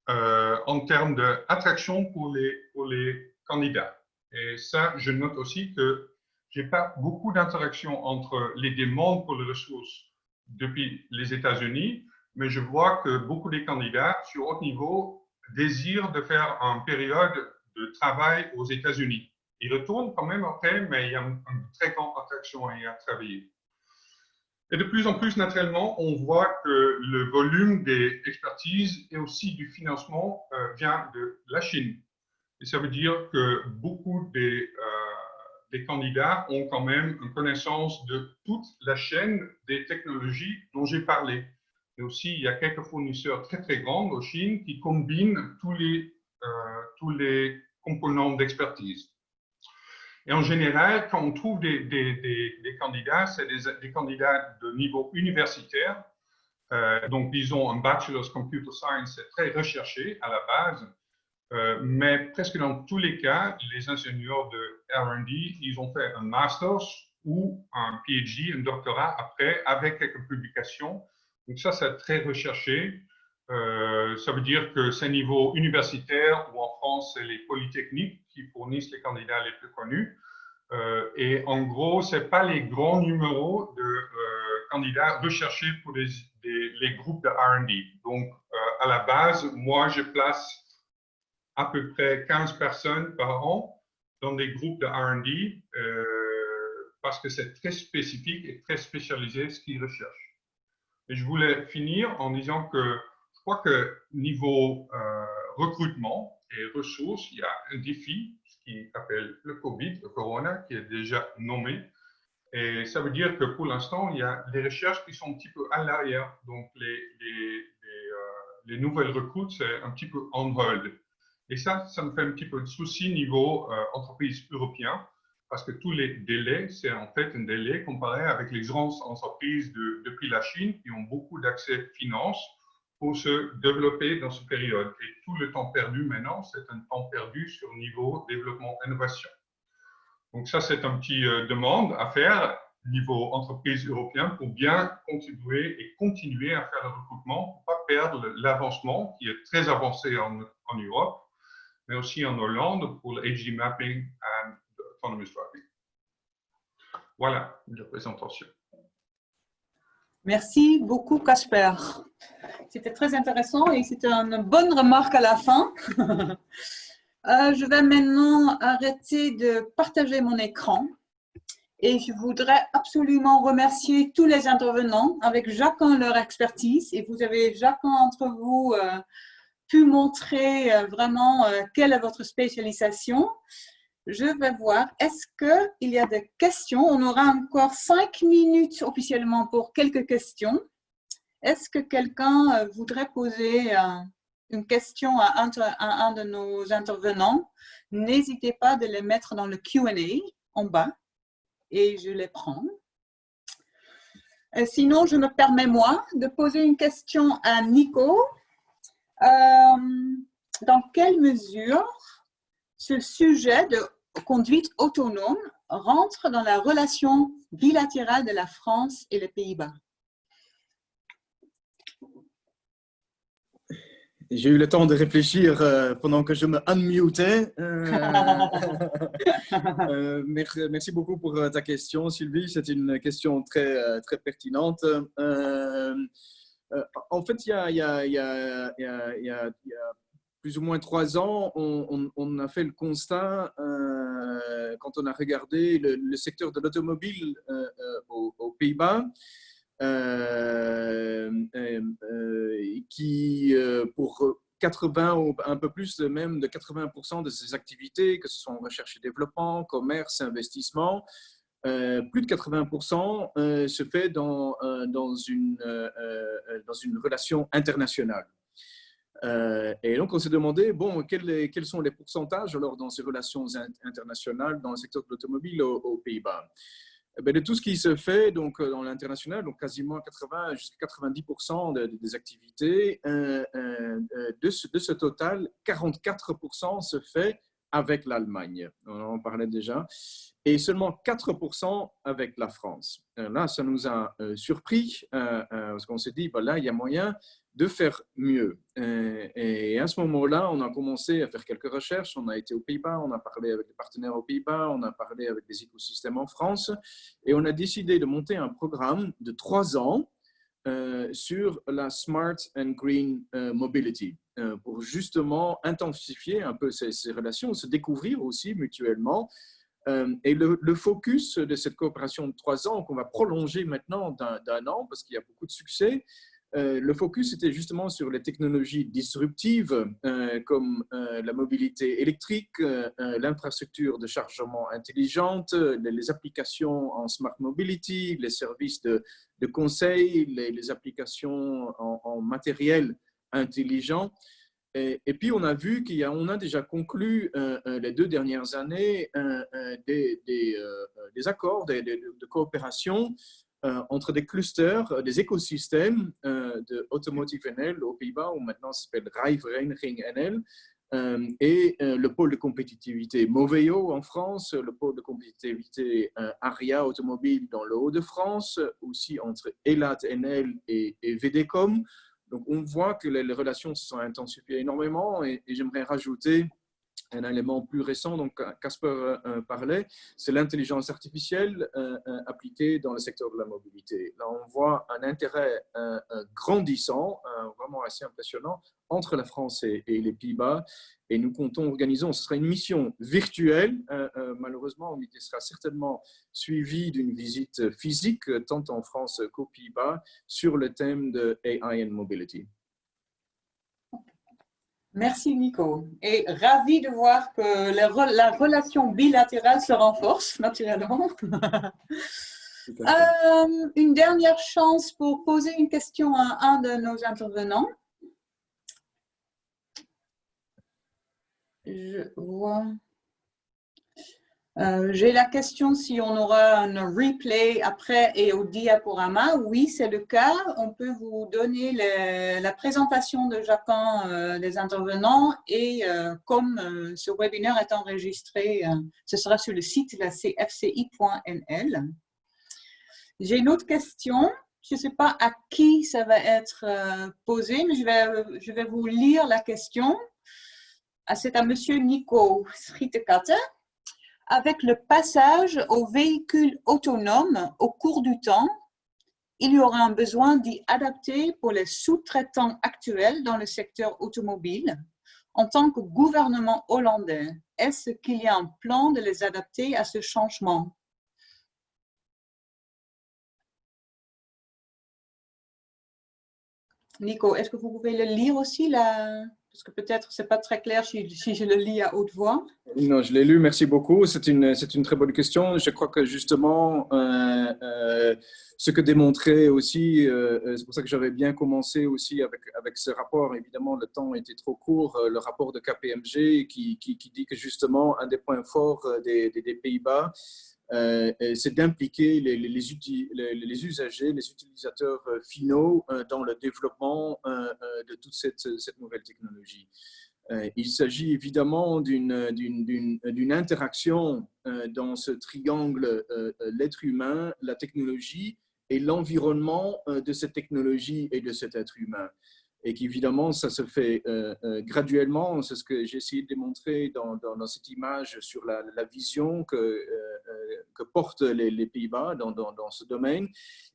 en termes d'attraction pour les candidats. Et ça, je note aussi que je n'ai pas beaucoup d'interaction entre les demandes pour les ressources depuis les États-Unis, mais je vois que beaucoup des candidats sur haut niveau désirent de faire une période de travail aux États-Unis. Ils retournent quand même après, mais il y a une très grande attraction à y travailler. Et de plus en plus, naturellement, on voit que le volume des expertises et aussi du financement vient de la Chine. Et ça veut dire que beaucoup des candidats ont quand même une connaissance de toute la chaîne des technologies dont j'ai parlé. Et aussi, il y a quelques fournisseurs très, très grands en Chine qui combinent tous les composants d'expertise. Et en général, quand on trouve des candidats, c'est des candidats de niveau universitaire. Donc, disons, un Bachelor's Computer Science, c'est très recherché à la base. Mais presque dans tous les cas, les ingénieurs de R&D, ils ont fait un master's ou un PhD, un doctorat après, avec quelques publications. Donc ça, c'est très recherché. Ça veut dire que c'est niveau universitaire, ou en France, c'est les polytechniques qui fournissent les candidats les plus connus. Et en gros, ce n'est pas les grands numéros de candidats recherchés pour les groupes de R&D. Donc, à la base, moi, je place à peu près 15 personnes par an dans des groupes de R&D parce que c'est très spécifique et très spécialisé ce qu'ils recherchent. Et je voulais finir en disant que je crois que niveau recrutement et ressources, il y a un défi, ce qui s'appelle le Covid, le Corona, qui est déjà nommé. Et ça veut dire que pour l'instant, il y a des recherches qui sont un petit peu à l'arrière. Donc, les nouvelles recrutes, c'est un petit peu on hold. Et ça me fait un petit peu de souci niveau entreprise européenne, parce que tous les délais, c'est en fait un délai comparé avec les grandes entreprises depuis la Chine qui ont beaucoup d'accès finance pour se développer dans cette période. Et tout le temps perdu maintenant, c'est un temps perdu sur le niveau développement innovation. Donc ça, c'est un petit demande à faire niveau entreprise européenne pour bien contribuer et continuer à faire le recrutement pour ne pas perdre l'avancement qui est très avancé en Europe, mais aussi en Hollande pour le HD Mapping et Autonomous Driving. Voilà la présentation. Merci beaucoup, Casper. C'était très intéressant et c'était une bonne remarque à la fin. Je vais maintenant arrêter de partager mon écran et je voudrais absolument remercier tous les intervenants avec chacun leur expertise. Et vous avez chacun d'entre vous pu montrer vraiment quelle est votre spécialisation. Je vais voir, est-ce qu'il y a des questions? On aura encore 5 minutes officiellement pour quelques questions. Est-ce que quelqu'un voudrait poser une question à un de nos intervenants? N'hésitez pas de les mettre dans le Q&A en bas et je les prends. Sinon, je me permets moi de poser une question à Nico. Dans quelle mesure ce sujet de conduite autonome rentre dans la relation bilatérale de la France et les Pays-Bas? J'ai eu le temps de réfléchir pendant que je me unmutais. Merci beaucoup pour ta question, Sylvie. C'est une question très, très pertinente. En fait, il y a plus ou moins 3 ans, on a fait le constat, quand on a regardé le secteur de l'automobile aux Pays-Bas, qui, pour 80 ou un peu plus même de 80% de ces activités, que ce soit en recherche et développement, commerce, investissement, plus de 80% se fait dans une relation internationale. Et donc, on s'est demandé, bon, quels sont les pourcentages alors dans ces relations internationales dans le secteur de l'automobile aux Pays-Bas? De tout ce qui se fait donc, dans l'international, donc quasiment 80 jusqu'à 90% des activités, de ce total, 44% se fait avec l'Allemagne. On en parlait déjà. Et seulement 4% avec la France. Là, ça nous a surpris parce qu'on s'est dit, là, il y a moyen de faire mieux. Et à ce moment-là, on a commencé à faire quelques recherches. On a été aux Pays-Bas, on a parlé avec des partenaires aux Pays-Bas, on a parlé avec des écosystèmes en France. Et on a décidé de monter un programme de 3 ans sur la Smart and Green Mobility, pour justement intensifier un peu ces relations, se découvrir aussi mutuellement. Et le focus de cette coopération de 3 ans, qu'on va prolonger maintenant d'un an, parce qu'il y a beaucoup de succès, le focus était justement sur les technologies disruptives, comme la mobilité électrique, l'infrastructure de chargement intelligente, les applications en smart mobility, les services de conseil, les applications en matériel intelligent. Et puis, on a vu qu'on a déjà conclu les 2 dernières années des accords de coopération entre des clusters, des écosystèmes de Automotive NL aux Pays-Bas, ou maintenant ça s'appelle Rijvereniging NL, et le pôle de compétitivité Moveo en France, le pôle de compétitivité Aria Automobile dans le Hauts-de-France, aussi entre Elat NL et VDCom. Donc, on voit que les relations se sont intensifiées énormément, et j'aimerais rajouter un élément plus récent, donc Casper parlait, c'est l'intelligence artificielle appliquée dans le secteur de la mobilité. Là, on voit un intérêt grandissant, vraiment assez impressionnant, entre la France et les Pays-Bas. Et nous comptons organiser, ce sera une mission virtuelle, malheureusement, mais qui sera certainement suivie d'une visite physique, tant en France qu'aux Pays-Bas, sur le thème de AI and Mobility. Merci Nico. Et ravi de voir que la relation bilatérale se renforce naturellement. Une dernière chance pour poser une question à un de nos intervenants. Je vois. J'ai la question si on aura un replay après et au diaporama. Oui, c'est le cas. On peut vous donner la présentation de chacun des intervenants, et comme ce webinaire est enregistré, ce sera sur le site de la fci.nl. J'ai une autre question. Je ne sais pas à qui ça va être posé, mais je vais vous lire la question. C'est à Monsieur Nico Schritekate. Avec le passage aux véhicules autonomes au cours du temps, il y aura un besoin d'y adapter pour les sous-traitants actuels dans le secteur automobile. En tant que gouvernement hollandais, est-ce qu'il y a un plan de les adapter à ce changement? Nico, est-ce que vous pouvez le lire aussi là? Parce que peut-être ce n'est pas très clair si je le lis à haute voix. Non, je l'ai lu, merci beaucoup. C'est une très bonne question. Je crois que justement, ce que démontrait aussi, c'est pour ça que j'avais bien commencé aussi avec ce rapport. Évidemment, le temps était trop court. Le rapport de KPMG qui dit que justement, un des points forts des Pays-Bas, c'est d'impliquer les usagers, les utilisateurs finaux dans le développement de toute cette nouvelle technologie. Il s'agit évidemment d'une interaction dans ce triangle l'être humain, la technologie et l'environnement de cette technologie et de cet être humain. Et qu'évidemment, ça se fait graduellement. C'est ce que j'ai essayé de démontrer dans cette image sur la vision que portent les Pays-Bas dans ce domaine.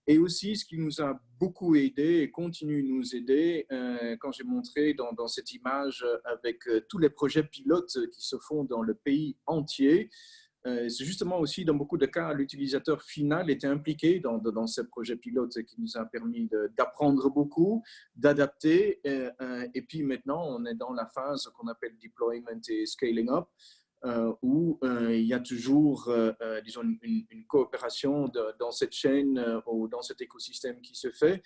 Et aussi, ce qui nous a beaucoup aidé et continue de nous aider, quand j'ai montré dans cette image avec tous les projets pilotes qui se font dans le pays entier, c'est justement aussi, dans beaucoup de cas, l'utilisateur final était impliqué dans ces projets pilotes qui nous a permis d'apprendre beaucoup, d'adapter. Et puis maintenant, on est dans la phase qu'on appelle deployment et scaling up, où il y a toujours, disons, une coopération dans cette chaîne ou dans cet écosystème qui se fait,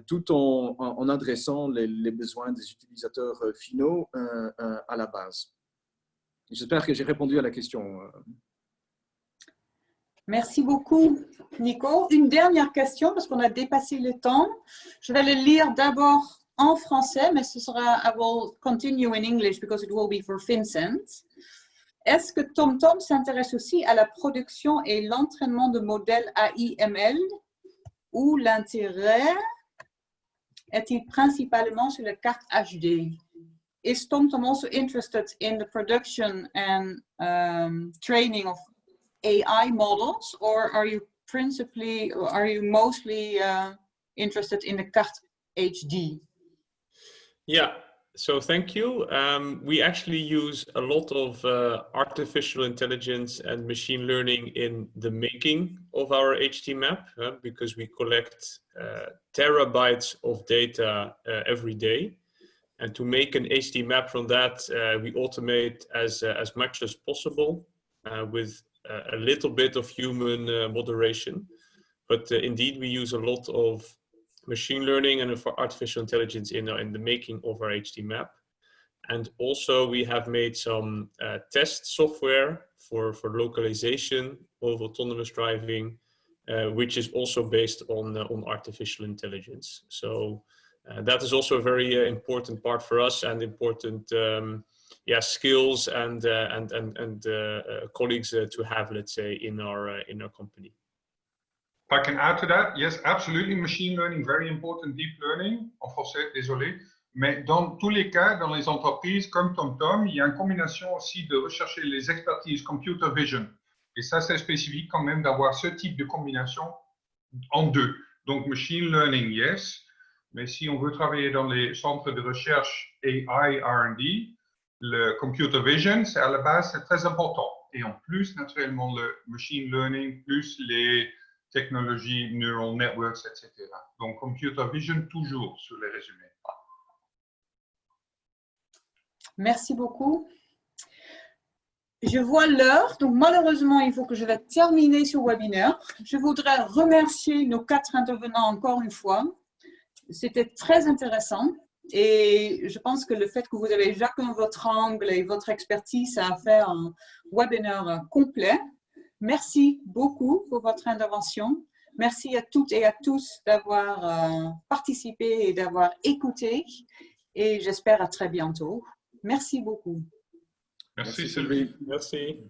tout en adressant les besoins des utilisateurs finaux à la base. J'espère que j'ai répondu à la question. Merci beaucoup, Nico. Une dernière question, parce qu'on a dépassé le temps. Je vais le lire d'abord en français, mais ce sera, I will continue in English because it will be for Vincent. Est-ce que TomTom s'intéresse aussi à la production et l'entraînement de modèles AI/ML, ou l'intérêt est-il principalement sur la carte HD? Is TomTom also interested in the production and training of AI models, or are you mostly interested in the carte HD? Yeah, so thank you. We actually use a lot of artificial intelligence and machine learning in the making of our HD map, because we collect terabytes of data every day. And to make an HD map from that, we automate as much as possible with a little bit of human moderation. But indeed, we use a lot of machine learning and for artificial intelligence in the making of our HD map. And also we have made some test software for localization of autonomous driving, which is also based on artificial intelligence. So that is also a very important part for us, and important skills and colleagues to have, let's say, in our company. If I can add to that, yes, absolutely, machine learning, very important, deep learning, en français, désolé. Mais dans tous les cas, dans les entreprises comme TomTom, il y a une combination aussi de rechercher les expertises computer vision. Et ça, c'est spécifique quand même d'avoir ce type de combination en deux. Donc, machine learning, yes. Mais si on veut travailler dans les centres de recherche AI, R&D, le computer vision, c'est à la base, c'est très important. Et en plus, naturellement, le machine learning, plus les technologies, neural networks, etc. Donc, computer vision, toujours sur les résumés. Merci beaucoup. Je vois l'heure, donc malheureusement, il faut que je vais terminer ce webinaire. Je voudrais remercier nos 4 intervenants encore une fois. C'était très intéressant et je pense que le fait que vous avez chacun votre angle et votre expertise, ça a fait un webinaire complet. Merci beaucoup pour votre intervention. Merci à toutes et à tous d'avoir participé et d'avoir écouté. Et j'espère à très bientôt. Merci beaucoup. Merci Sylvie. Merci.